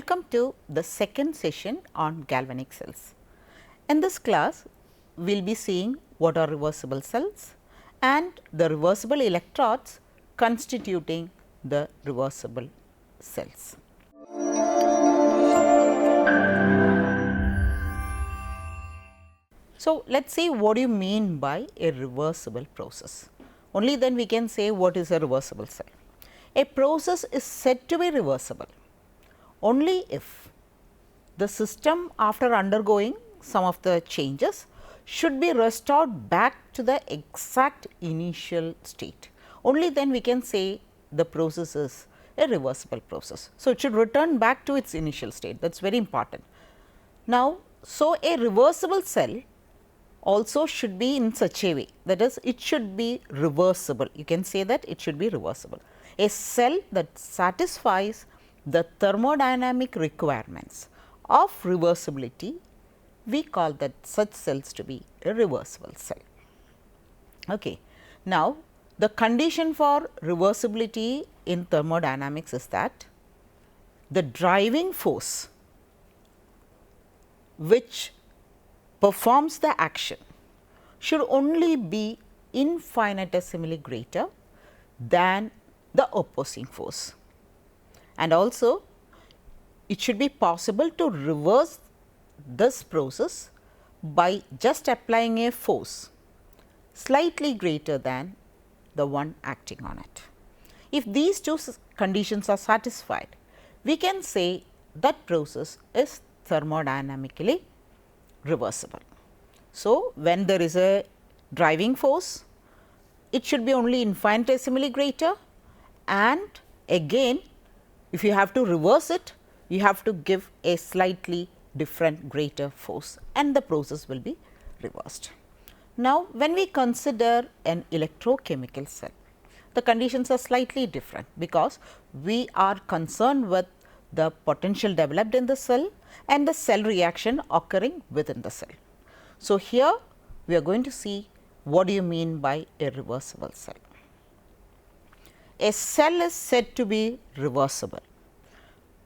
Welcome to the second session on galvanic cells. In this class, we will be seeing what are reversible cells and the reversible electrodes constituting the reversible cells. So, let us see what do you mean by a reversible process. Only then we can say what is a reversible cell. A process is said to be reversible only if the system, after undergoing some of the changes, should be restored back to the exact initial state. Only then we can say the process is a reversible process. So, it should return back to its initial state, that is very important. Now, so a reversible cell also should be in such a way, that is, it should be reversible. You can say that it should be reversible. A cell that satisfies the thermodynamic requirements of reversibility, we call that such cells to be a reversible cell. Okay. Now, the condition for reversibility in thermodynamics is that the driving force which performs the action should only be infinitesimally greater than the opposing force. And also it should be possible to reverse this process by just applying a force slightly greater than the one acting on it. If these two conditions are satisfied, we can say that process is thermodynamically reversible. So, when there is a driving force, it should be only infinitesimally greater, and again if you have to reverse it, you have to give a slightly different greater force and the process will be reversed. Now, when we consider an electrochemical cell, the conditions are slightly different because we are concerned with the potential developed in the cell and the cell reaction occurring within the cell. So, here we are going to see what do you mean by a reversible cell. A cell is said to be reversible.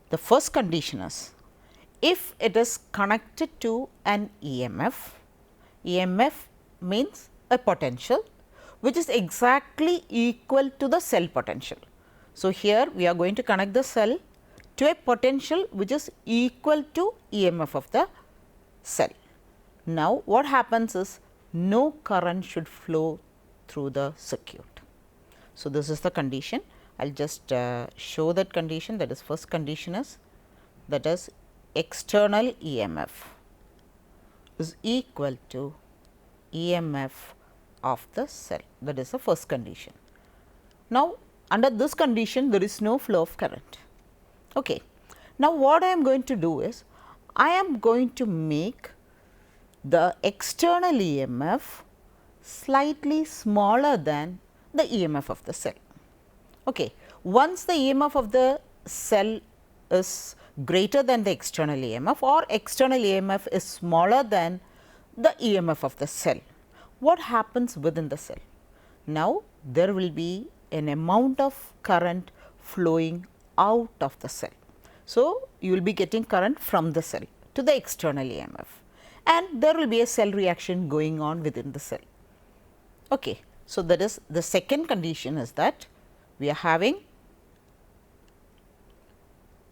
The first condition is if it is connected to an EMF. EMF means a potential which is exactly equal to the cell potential. So, here we are going to connect the cell to a potential which is equal to EMF of the cell. Now, what happens is no current should flow through the circuit. So, this is the condition. I will just show that condition, that is first condition is, that is external EMF is equal to EMF of the cell, that is the first condition. Now, under this condition there is no flow of current. Okay. Now, what I am going to do is, I am going to make the external EMF slightly smaller than the EMF of the cell. Okay. Once the EMF of the cell is greater than the external EMF or external EMF is smaller than the EMF of the cell, what happens within the cell? Now, there will be an amount of current flowing out of the cell. So, you will be getting current from the cell to the external EMF and there will be a cell reaction going on within the cell. Okay. So, that is the second condition is that we are having,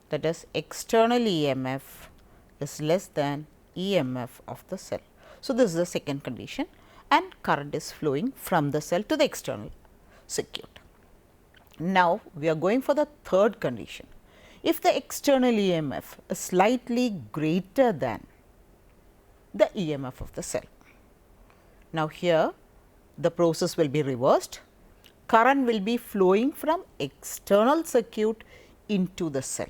that is external EMF is less than EMF of the cell. So, this is the second condition and current is flowing from the cell to the external circuit. Now, we are going for the third condition. If the external EMF is slightly greater than the EMF of the cell. Now, here the process will be reversed, current will be flowing from external circuit into the cell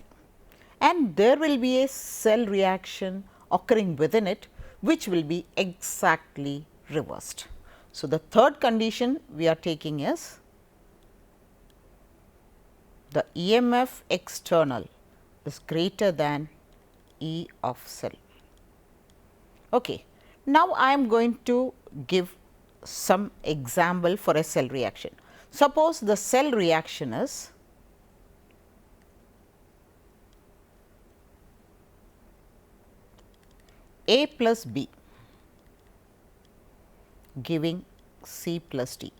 and there will be a cell reaction occurring within it which will be exactly reversed. So, the third condition we are taking is the EMF external is greater than E of cell. Okay. Now, I am going to give some example for a cell reaction. Suppose the cell reaction is A plus B giving C plus D.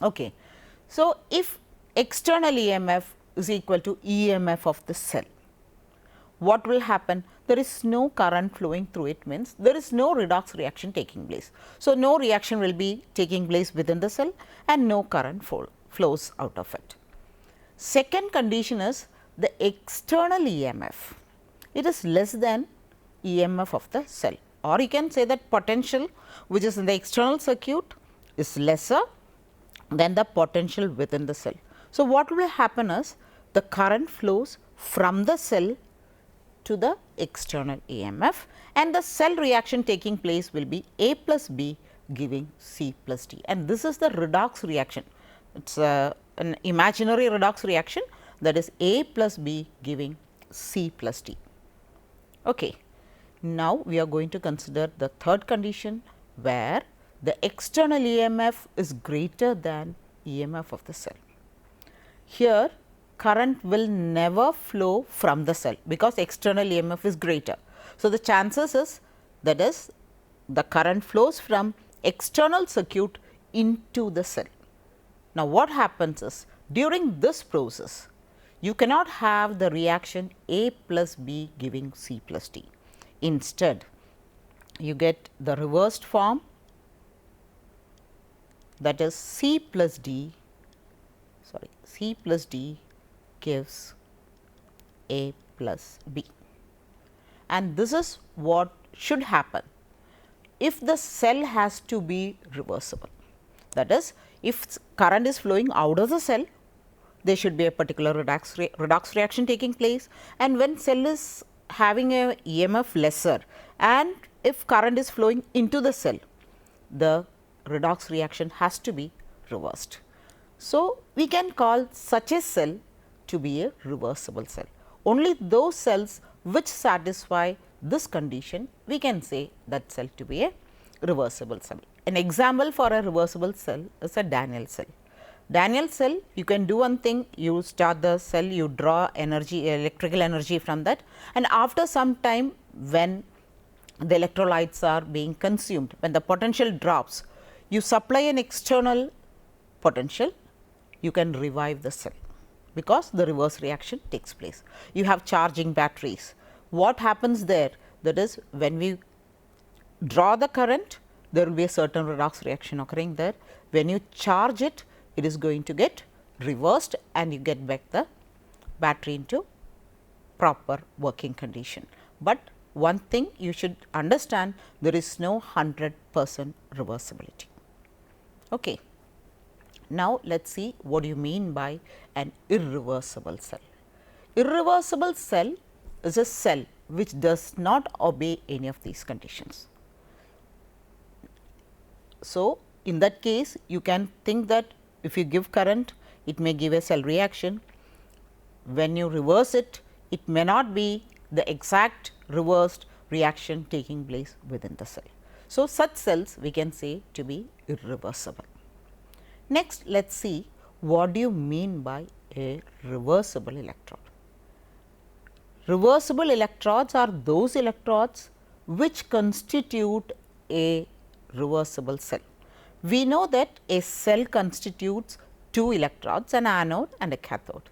Okay. So, if external EMF is equal to EMF of the cell, what will happen? There is no current flowing through it, means there is no redox reaction taking place. So, no reaction will be taking place within the cell and no current flows out of it. Second condition is the external EMF, it is less than EMF of the cell, or you can say that potential which is in the external circuit is lesser than the potential within the cell. So, what will happen is the current flows from the cell to the external EMF and the cell reaction taking place will be A plus B giving C plus D, and this is the redox reaction. It is an imaginary redox reaction, that is A plus B giving C plus D. Okay. Now, we are going to consider the third condition where the external EMF is greater than EMF of the cell. Here current will never flow from the cell because external EMF is greater. So, the chances is, that is, the current flows from external circuit into the cell. Now, what happens is, during this process you cannot have the reaction A plus B giving C plus D. Instead, you get the reversed form, that is C plus D gives A plus B, and this is what should happen if the cell has to be reversible. That is, if current is flowing out of the cell, there should be a particular redox reaction taking place, and when cell is having a EMF lesser and if current is flowing into the cell, the redox reaction has to be reversed. So, we can call such a cell to be a reversible cell. Only those cells which satisfy this condition, we can say that cell to be a reversible cell. An example for a reversible cell is a Daniell cell. Daniell cell, you can do one thing, you start the cell, you draw energy, electrical energy from that, and after some time when the electrolytes are being consumed, when the potential drops, you supply an external potential, you can revive the cell because the reverse reaction takes place. You have charging batteries. What happens there? That is, when we draw the current, there will be a certain redox reaction occurring there. When you charge it, it is going to get reversed and you get back the battery into proper working condition. But one thing you should understand, there is no 100% reversibility. Okay. Now, let us see what do you mean by an irreversible cell. Irreversible cell is a cell which does not obey any of these conditions. So, in that case you can think that if you give current, it may give a cell reaction. When you reverse it, it may not be the exact reversed reaction taking place within the cell. So, such cells we can say to be irreversible. Next, let us see what do you mean by a reversible electrode. Reversible electrodes are those electrodes which constitute a reversible cell. We know that a cell constitutes two electrodes, an anode and a cathode,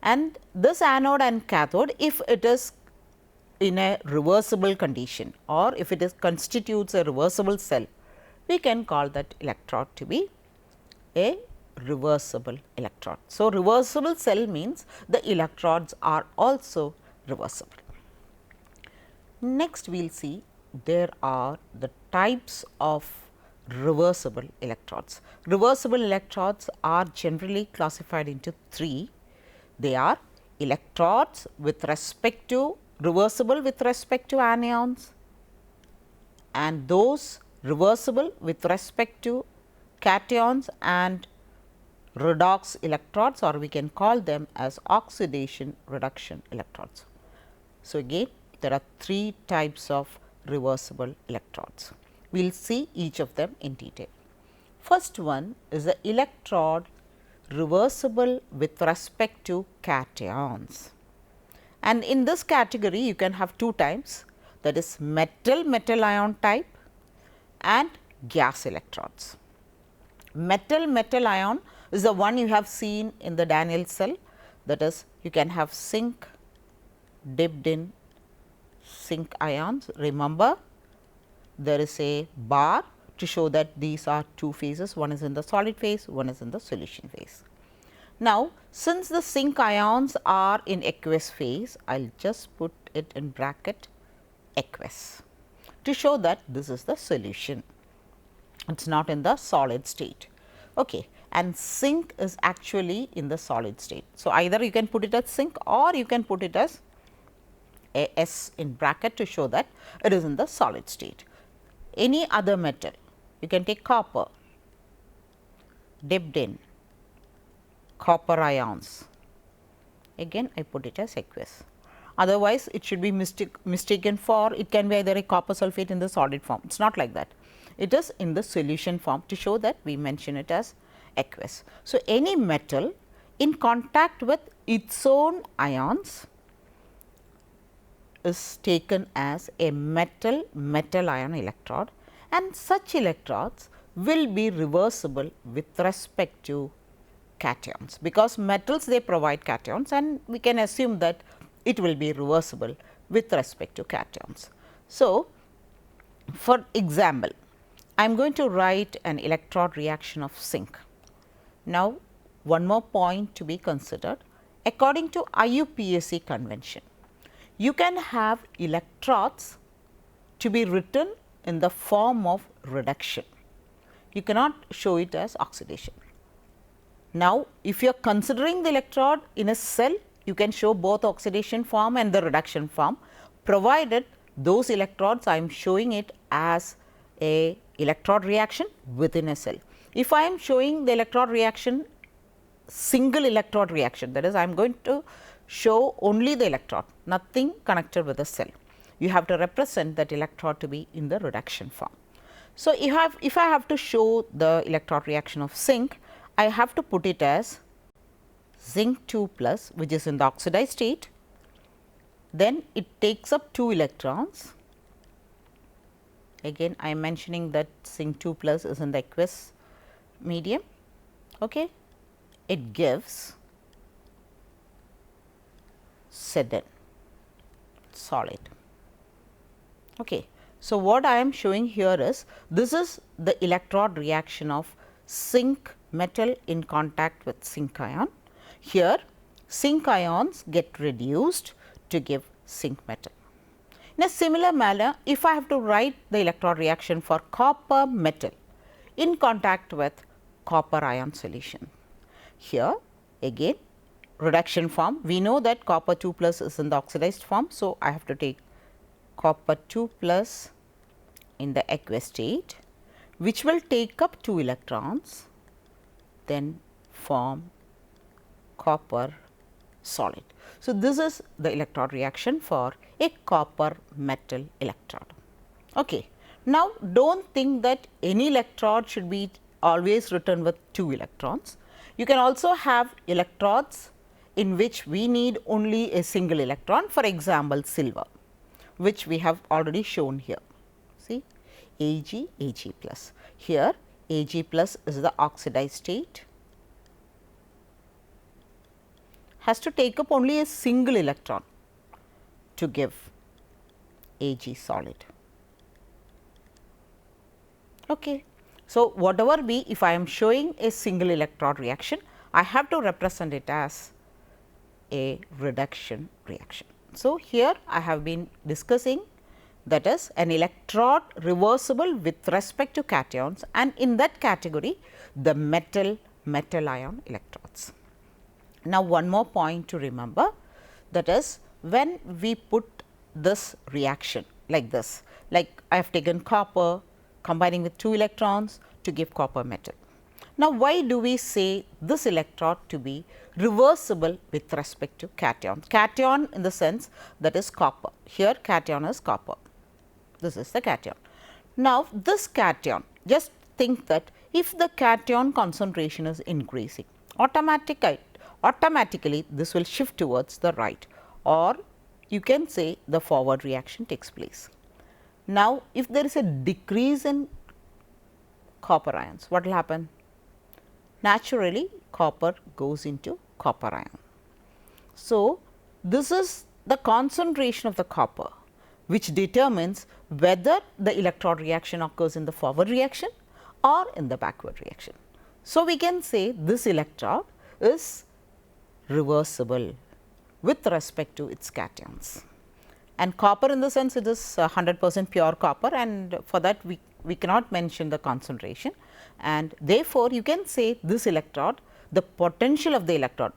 and this anode and cathode, if it is in a reversible condition or if it is constitutes a reversible cell, we can call that electrode to be a reversible electrode. So, reversible cell means the electrodes are also reversible. Next, we will see there are the types of reversible electrodes. Reversible electrodes are generally classified into three. They are electrodes with respect to reversible with respect to anions, and those reversible with respect to cations and redox electrodes, or we can call them as oxidation reduction electrodes. So, again there are three types of reversible electrodes. We will see each of them in detail. First one is the electrode reversible with respect to cations, and in this category you can have two types. that is metal ion type and gas electrodes. Metal ion is the one you have seen in the Daniell cell, that is you can have zinc dipped in zinc ions. Remember, there is a bar to show that these are two phases, one is in the solid phase, one is in the solution phase. Now, since the zinc ions are in aqueous phase, I will just put it in bracket aqueous to show that this is the solution, it is not in the solid state. Okay. And zinc is actually in the solid state. So, either you can put it as zinc or you can put it as a S in bracket to show that it is in the solid state. Any other metal, you can take copper dipped in copper ions, again I put it as aqueous. Otherwise, it should be mistaken for, it can be either a copper sulphate in the solid form, it is not like that. It is in the solution form to show that we mention it as aqueous. So, any metal in contact with its own ions is taken as a metal ion electrode, and such electrodes will be reversible with respect to cations, because metals they provide cations and we can assume that it will be reversible with respect to cations. So, for example, I am going to write an electrode reaction of zinc. Now, one more point to be considered, according to IUPAC convention, you can have electrodes to be written in the form of reduction, you cannot show it as oxidation. Now, if you are considering the electrode in a cell, you can show both oxidation form and the reduction form, provided those electrodes I am showing it as a electrode reaction within a cell. If I am showing the electrode reaction single electrode reaction, that is I am going to show only the electrode, nothing connected with the cell, you have to represent that electrode to be in the reduction form. So, if I have to show the electrode reaction of zinc, I have to put it as zinc 2 plus, which is in the oxidized state, then it takes up 2 electrons. Again I am mentioning that zinc 2 plus is in the aqueous medium. Okay. It gives Zn solid. Okay. So, what I am showing here is this is the electrode reaction of zinc metal in contact with zinc ion. Here zinc ions get reduced to give zinc metal. In a similar manner, if I have to write the electrode reaction for copper metal in contact with copper ion solution, here again reduction form, we know that copper 2 plus is in the oxidized form. So, I have to take copper 2 plus in the aqueous state, which will take up 2 electrons, then form copper solid. So, this is the electrode reaction for a copper metal electrode. Okay. Now, do not think that any electrode should be always written with 2 electrons. You can also have electrodes in which we need only a single electron, for example, silver, which we have already shown here. See Ag, Ag plus. Here Ag plus is the oxidized state, has to take up only a single electron to give Ag solid. Okay. So, whatever be, if I am showing a single electrode reaction, I have to represent it as a reduction reaction. So, here I have been discussing, that is an electrode reversible with respect to cations, and in that category the metal ion electrodes. Now, one more point to remember, that is when we put this reaction like this, like I have taken copper combining with 2 electrons to give copper metal. Now, why do we say this electrode to be reversible with respect to cation? Cation in the sense that is copper, here cation is copper, this is the cation. Now, this cation, just think that if the cation concentration is increasing, automatically this will shift towards the right, or you can say the forward reaction takes place. Now, if there is a decrease in copper ions, what will happen? Naturally, copper goes into copper ion. So, this is the concentration of the copper which determines whether the electrode reaction occurs in the forward reaction or in the backward reaction. So, we can say this electrode is reversible with respect to its cations, and copper in the sense it is 100% pure copper, and for that we cannot mention the concentration, and therefore, you can say this electrode, the potential of the electrode,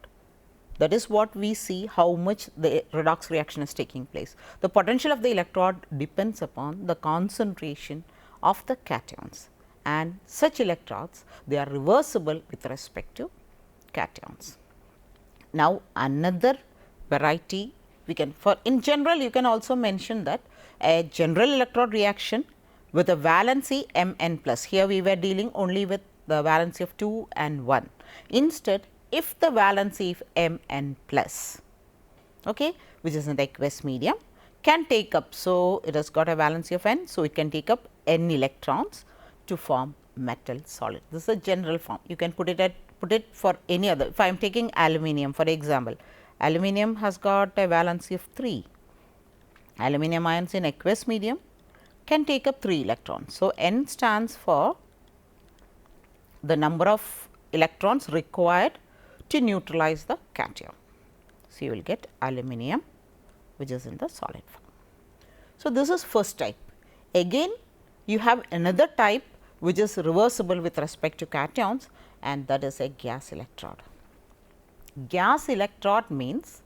that is what we see how much the redox reaction is taking place. The potential of the electrode depends upon the concentration of the cations, and such electrodes they are reversible with respect to cations. Now, another variety we can, for in general you can also mention that a general electrode reaction with a valency Mn plus, here we were dealing only with the valency of 2 and 1. Instead, if the valency of Mn plus, okay, which is in the aqueous medium, can take up, so it has got a valency of n, so it can take up n electrons to form metal solid. This is a general form. You can put it for any other. If I am taking aluminum for example, aluminum has got a valency of 3. Aluminum ions in aqueous medium can take up 3 electrons. So, N stands for the number of electrons required to neutralize the cation. So, you will get aluminum which is in the solid form. So, this is first type. Again you have another type which is reversible with respect to cations, and that is a gas electrode. Gas electrode means,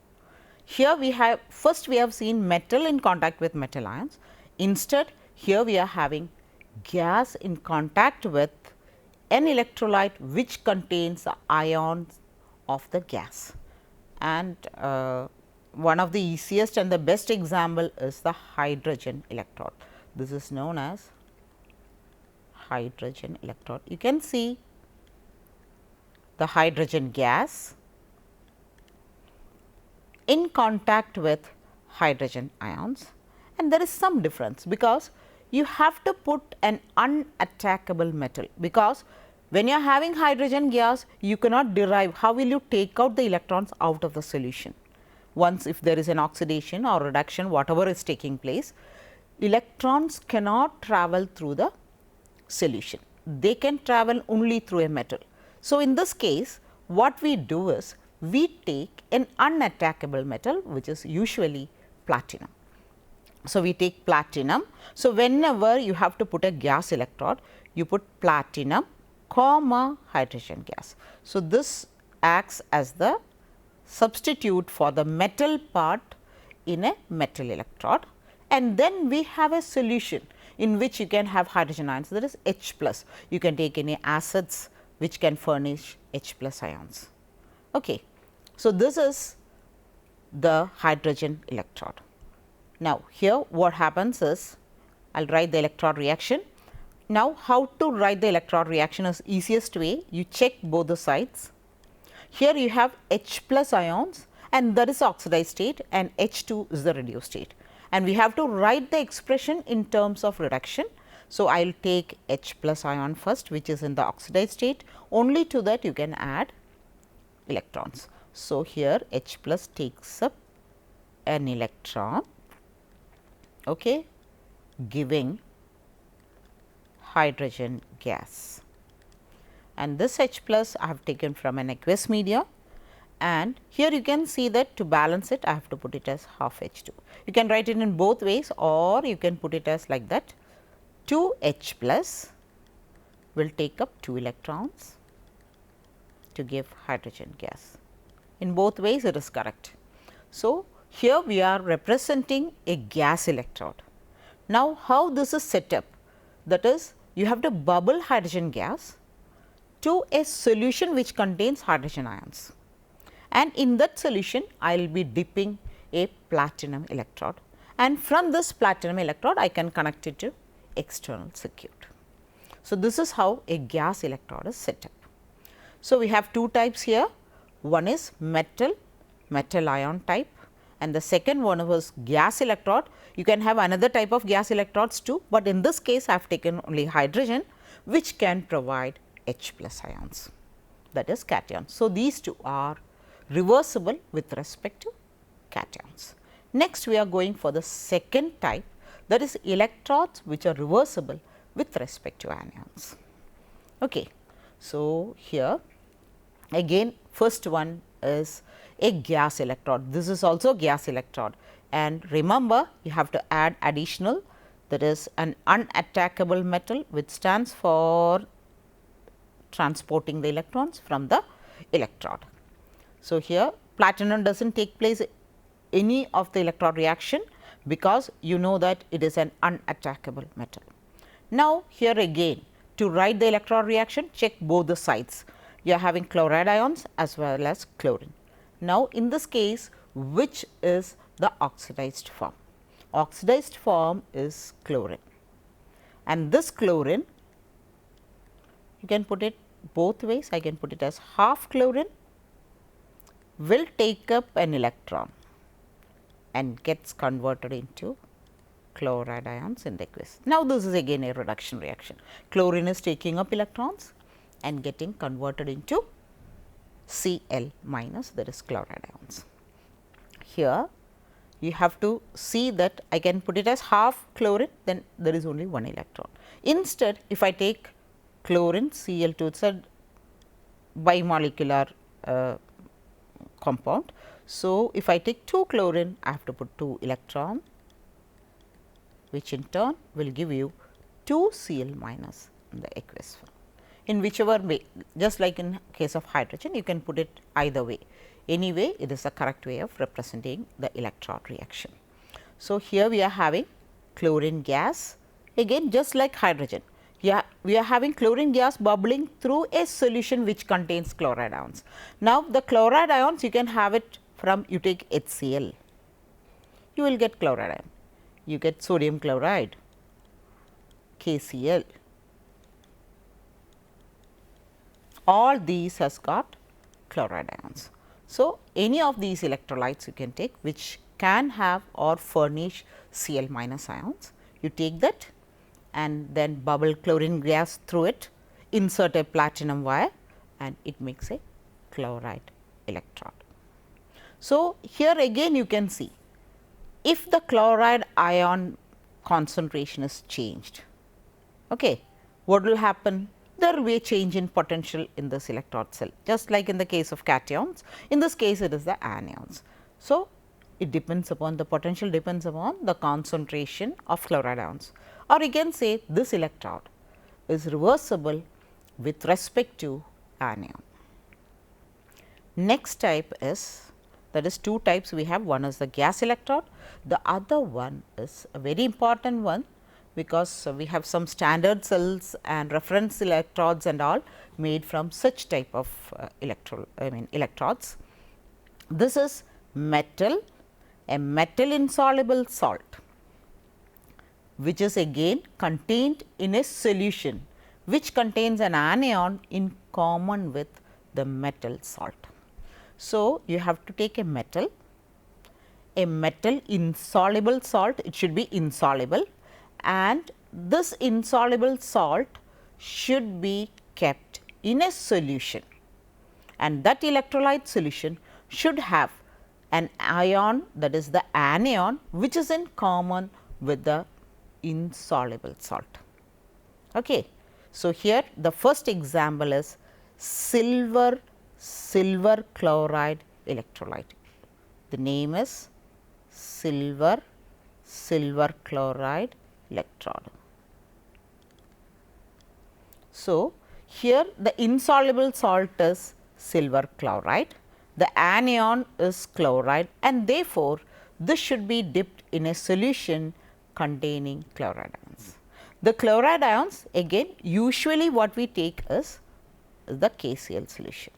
here we have, first we have seen metal in contact with metal ions. Instead, here we are having gas in contact with an electrolyte which contains the ions of the gas, and one of the easiest and the best example is the hydrogen electrode. This is known as hydrogen electrode. You can see the hydrogen gas in contact with hydrogen ions, and there is some difference because you have to put an unattackable metal, because when you are having hydrogen gas you cannot derive, how will you take out the electrons out of the solution? Once if there is an oxidation or reduction, whatever is taking place, electrons cannot travel through the solution, they can travel only through a metal. So, in this case what we do is we take an unattackable metal which is usually platinum. So, we take platinum. So, whenever you have to put a gas electrode, you put platinum comma hydrogen gas. So, this acts as the substitute for the metal part in a metal electrode, and then we have a solution in which you can have hydrogen ions, that is H plus. You can take any acids which can furnish H plus ions. Okay. So, this is the hydrogen electrode. Now, here what happens is, I will write the electrode reaction. Now, how to write the electrode reaction is easiest way, you check both the sides. Here you have H plus ions, and that is oxidized state, and H2 is the reduced state, and we have to write the expression in terms of reduction. So, I will take H plus ion first, which is in the oxidized state, only to that you can add electrons. So, here H plus takes up an electron, okay, giving hydrogen gas, and this H plus I have taken from an aqueous media, and here you can see that to balance it I have to put it as half H2. You can write it in both ways, or you can put it as like that, 2 H plus will take up 2 electrons to give hydrogen gas. In both ways it is correct. So, here we are representing a gas electrode. Now, how this is set up? That is, you have to bubble hydrogen gas to a solution which contains hydrogen ions, and in that solution I will be dipping a platinum electrode, and from this platinum electrode I can connect it to external circuit. So, this is how a gas electrode is set up. So, we have two types here, one is metal ion type, and the second one was gas electrode. You can have another type of gas electrodes too, but in this case I have taken only hydrogen, which can provide H plus ions, that is cations. So, these two are reversible with respect to cations. Next, we are going for the second type, that is electrodes which are reversible with respect to anions. Okay. So, here again first one is a gas electrode. This is also gas electrode, and remember you have to add additional, that is an unattackable metal which stands for transporting the electrons from the electrode. So, here platinum does not take place any of the electrode reaction, because you know that it is an unattackable metal. Now, here again to write the electrode reaction, check both the sides. You are having chloride ions as well as chlorine. Now, in this case, which is the oxidized form? Oxidized form is chlorine, and this chlorine you can put it both ways. I can put it as half chlorine will take up an electron and gets converted into chloride ions in the aqueous. Now, this is again a reduction reaction. Chlorine is taking up electrons and getting converted into Cl minus, that is chloride ions. Here you have to see that I can put it as half chlorine, then there is only one electron. Instead, if I take chlorine Cl2, it is a bimolecular compound. So, if I take 2 chlorine, I have to put 2 electron, which in turn will give you 2 Cl minus in the aqueous form. In whichever way, just like in case of hydrogen, you can put it either way. Anyway, it is the correct way of representing the electrode reaction. So, here we are having chlorine gas, again just like hydrogen. Yeah, we are having chlorine gas bubbling through a solution which contains chloride ions. Now, the chloride ions you can have it from, you take HCl, you will get chloride ion, you get sodium chloride, KCl, all these has got chloride ions. So, any of these electrolytes you can take which can have or furnish Cl minus ions, you take that and then bubble chlorine gas through it, insert a platinum wire, and it makes a chloride electrode. So, here again you can see if the chloride ion concentration is changed, okay, what will happen? There will be a change in potential in this electrode cell, just like in the case of cations. In this case, it is the anions. So, it depends upon the potential, depends upon the concentration of chloride ions, or you can say this electrode is reversible with respect to anion. Next type is, that is two types we have, one is the gas electrode, the other one is a very important one, because we have some standard cells and reference electrodes and all made from such type of electrodes. This is metal, a metal insoluble salt, which is again contained in a solution which contains an anion in common with the metal salt. So, you have to take a metal insoluble salt, it should be insoluble, and this insoluble salt should be kept in a solution, and that electrolyte solution should have an ion, that is the anion, which is in common with the insoluble salt. Okay. So, here the first example is silver chloride electrolyte. The name is silver chloride electrode. So, here the insoluble salt is silver chloride, the anion is chloride, and therefore, this should be dipped in a solution containing chloride ions. The chloride ions again usually what we take is the KCl solution.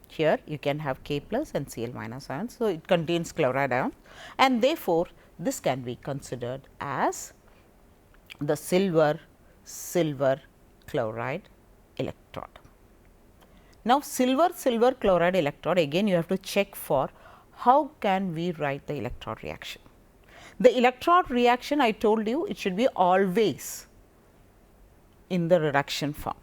Here you can have K plus and Cl minus ions. So, it contains chloride ion, and therefore, this can be considered as the silver chloride electrode. Now, silver chloride electrode, again you have to check for how can we write the electrode reaction? The electrode reaction, I told you, it should be always in the reduction form.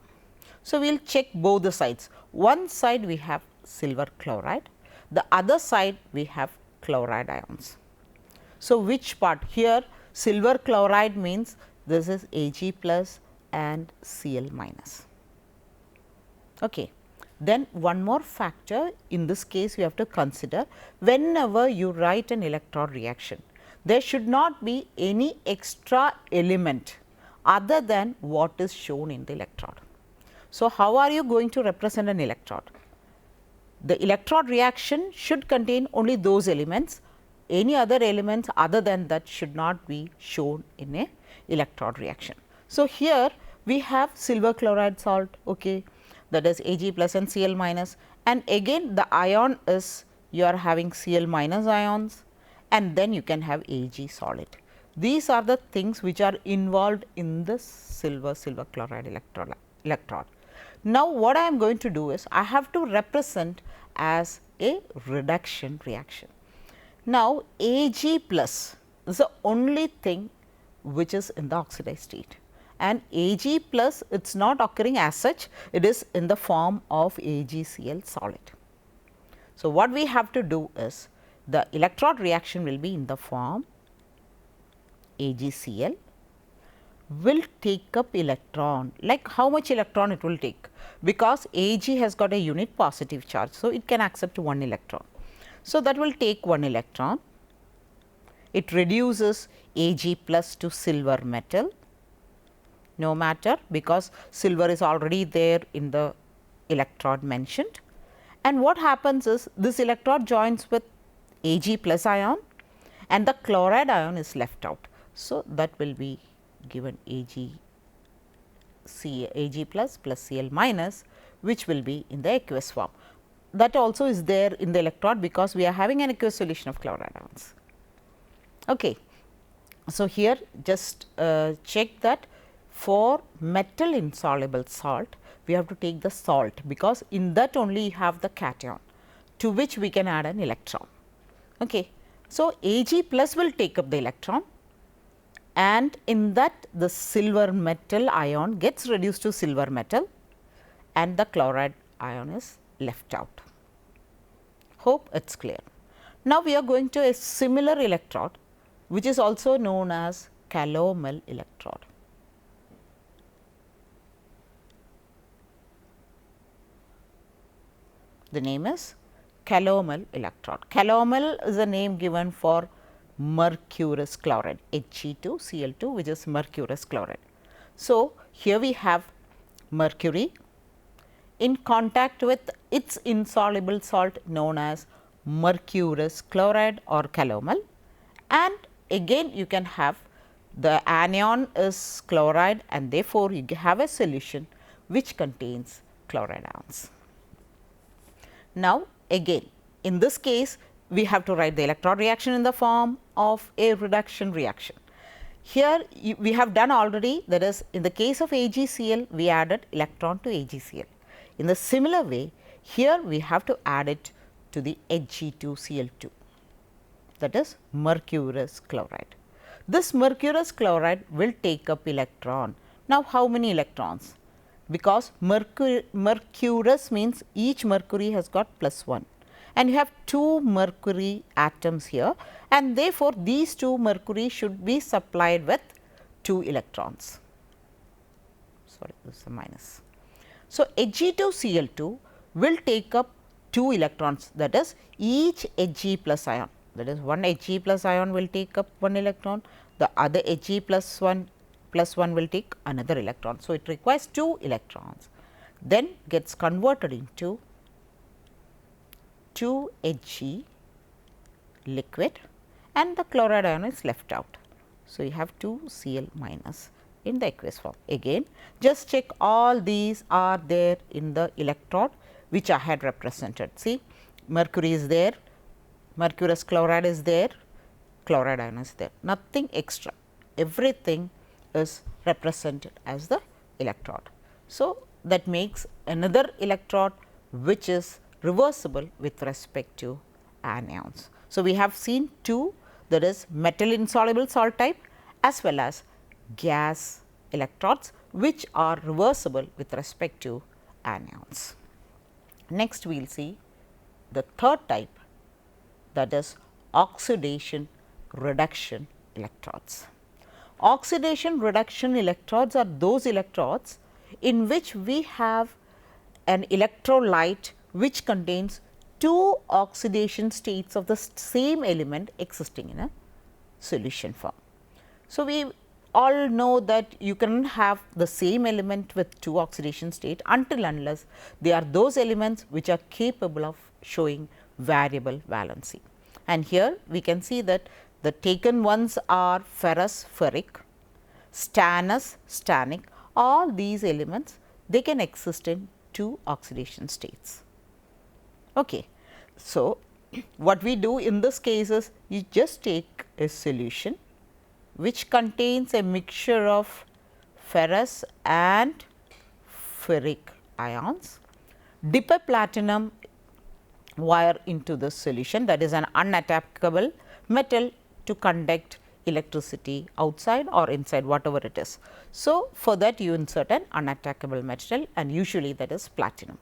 So, we will check both the sides. One side we have silver chloride, the other side we have chloride ions. So, which part here silver chloride means this is Ag plus and Cl minus. Okay. Then one more factor in this case you have to consider, whenever you write an electrode reaction, there should not be any extra element other than what is shown in the electrode. So, how are you going to represent an electrode? The electrode reaction should contain only those elements, any other elements other than that should not be shown in a electrode reaction. So, here we have silver chloride salt, okay, that is Ag plus and Cl minus, and again the ion is you are having Cl minus ions, and then you can have Ag solid. These are the things which are involved in the silver chloride electrode. Now, what I am going to do is I have to represent as a reduction reaction. Now, Ag plus is the only thing which is in the oxidized state, and Ag plus it is not occurring as such, it is in the form of AgCl solid. So, what we have to do is the electrode reaction will be in the form AgCl will take up electron, like how much electron it will take, because Ag has got a unit positive charge. So, it can accept 1 electron. So, that will take 1 electron, it reduces Ag plus to silver metal, no matter because silver is already there in the electrode mentioned. And what happens is this electrode joins with Ag plus ion and the chloride ion is left out. So, that will be given Ag plus Cl minus, which will be in the aqueous form. That also is there in the electrode because we are having an aqueous solution of chloride ions. Okay. So, here just check that for metal insoluble salt, we have to take the salt, because in that only you have the cation to which we can add an electron. Okay. So, Ag plus will take up the electron, and in that the silver metal ion gets reduced to silver metal and the chloride ion is left out. Hope it is clear. Now, we are going to a similar electrode which is also known as calomel electrode. The name is calomel electrode. Calomel is a name given for mercurous chloride, He2Cl2, which is mercurous chloride. So, here we have mercury in contact with its insoluble salt known as mercurous chloride or calomel, and again you can have the anion is chloride and therefore, you have a solution which contains chloride ions. Now, again in this case we have to write the electrode reaction in the form of a reduction reaction. Here we have done already, that is in the case of AgCl we added electron to AgCl. In the similar way, here we have to add it to the He2Cl2, that is mercurous chloride. This mercurous chloride will take up electron. Now, how many electrons? Because mercurous means each mercury has got +1, and you have 2 mercury atoms here, and therefore, these 2 mercury should be supplied with 2 electrons. Sorry, this is a minus. So, He2Cl2 will take up 2 electrons, that is each He plus ion, that is one He plus ion will take up 1 electron, the other He plus 1 will take another electron. So, it requires 2 electrons, then gets converted into 2 He liquid and the chloride ion is left out. So, you have 2 Cl minus in the aqueous form. Again just check all these are there in the electrode which I had represented. See, mercury is there, mercurous chloride is there, chloride ion is there, nothing extra, everything is represented as the electrode. So, that makes another electrode which is reversible with respect to anions. So, we have seen two, that is metal insoluble salt type as well as gas electrodes, which are reversible with respect to anions. Next, we will see the third type, that is oxidation reduction electrodes. Oxidation reduction electrodes are those electrodes in which we have an electrolyte which contains two oxidation states of the same element existing in a solution form. So, we all know that you cannot have the same element with two oxidation state until unless they are those elements which are capable of showing variable valency. And here we can see that the taken ones are ferrous ferric, stannous stannic, all these elements they can exist in two oxidation states. Okay. So, what we do in this case is you just take a solution which contains a mixture of ferrous and ferric ions, dip a platinum wire into the solution, that is an unattackable metal to conduct electricity outside or inside, whatever it is. So, for that you insert an unattackable metal, and usually that is platinum.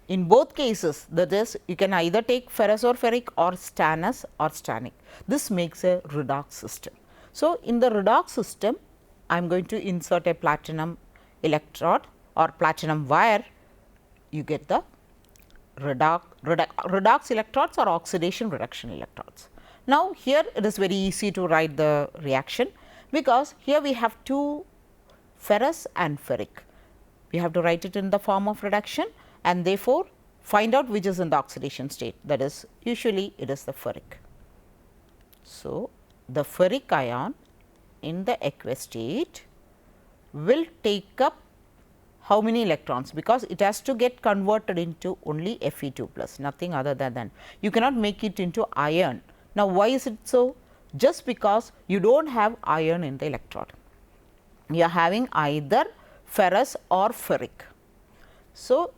In both cases, that is, you can either take ferrous or ferric or stannous or stannic. This makes a redox system. So, in the redox system, I am going to insert a platinum electrode or platinum wire, you get the redox electrodes or oxidation reduction electrodes. Now, here it is very easy to write the reaction, because here we have two ferrous and ferric. We have to write it in the form of reduction, and therefore, find out which is in the oxidation state, that is usually it is the ferric. So, the ferric ion in the aqueous state will take up how many electrons, because it has to get converted into only Fe2 plus, nothing other than that. You cannot make it into iron. Now, why is it so? Just because you do not have iron in the electrode, you are having either ferrous or ferric. So,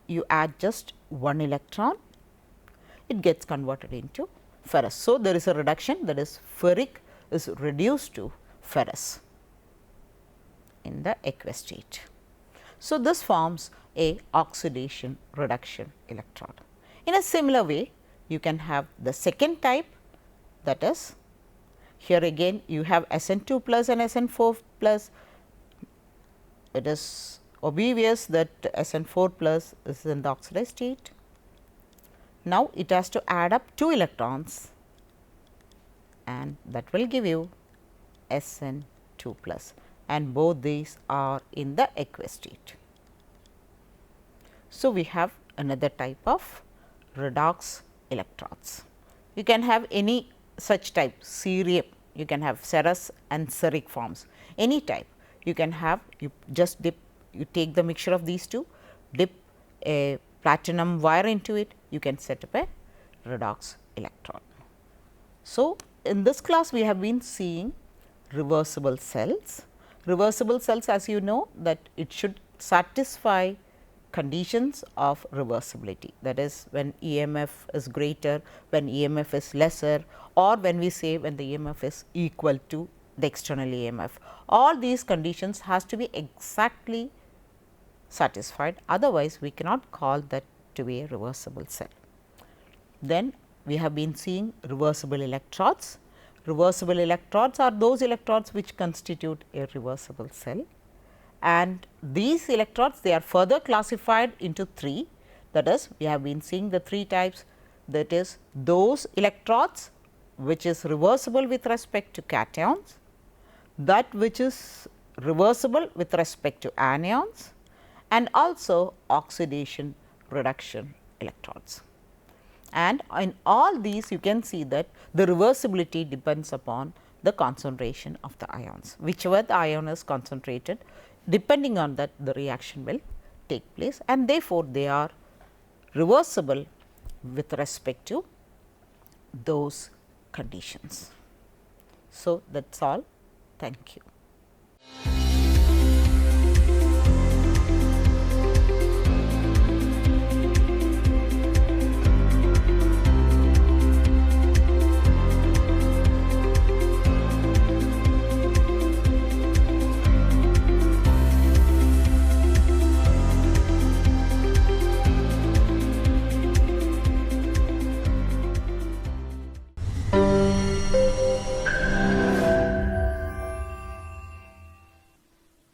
you add just one electron, it gets converted into ferrous. So, there is a reduction, that is ferric is reduced to ferrous in the aqueous state. So, this forms a oxidation reduction electrode. In a similar way, you can have the second type, that is, here again you have SN2 plus and SN4 plus. It is obvious that SN4 plus is in the oxidized state. Now, it has to add up 2 electrons, and that will give you SN2 plus, and both these are in the aqueous state. So, we have another type of redox electrodes. You can have any such type, cerium, you can have cerous and ceric forms, any type you can have. You just dip, you take the mixture of these two, dip a platinum wire into it, you can set up a redox electrode. So, in this class we have been seeing reversible cells. Reversible cells, as you know, that it should satisfy conditions of reversibility, that is when EMF is greater, when EMF is lesser, or when we say when the EMF is equal to the external EMF. All these conditions has to be exactly satisfied, otherwise we cannot call that to be a reversible cell. Then we have been seeing reversible electrodes. Reversible electrodes are those electrodes which constitute a reversible cell, and these electrodes, they are further classified into 3, that is, we have been seeing the 3 types, that is those electrodes which is reversible with respect to cations, that which is reversible with respect to anions, and also oxidation reduction electrodes. And in all these you can see that the reversibility depends upon the concentration of the ions. Whichever the ion is concentrated, depending on that the reaction will take place, and therefore, they are reversible with respect to those conditions. So, that is all. Thank you.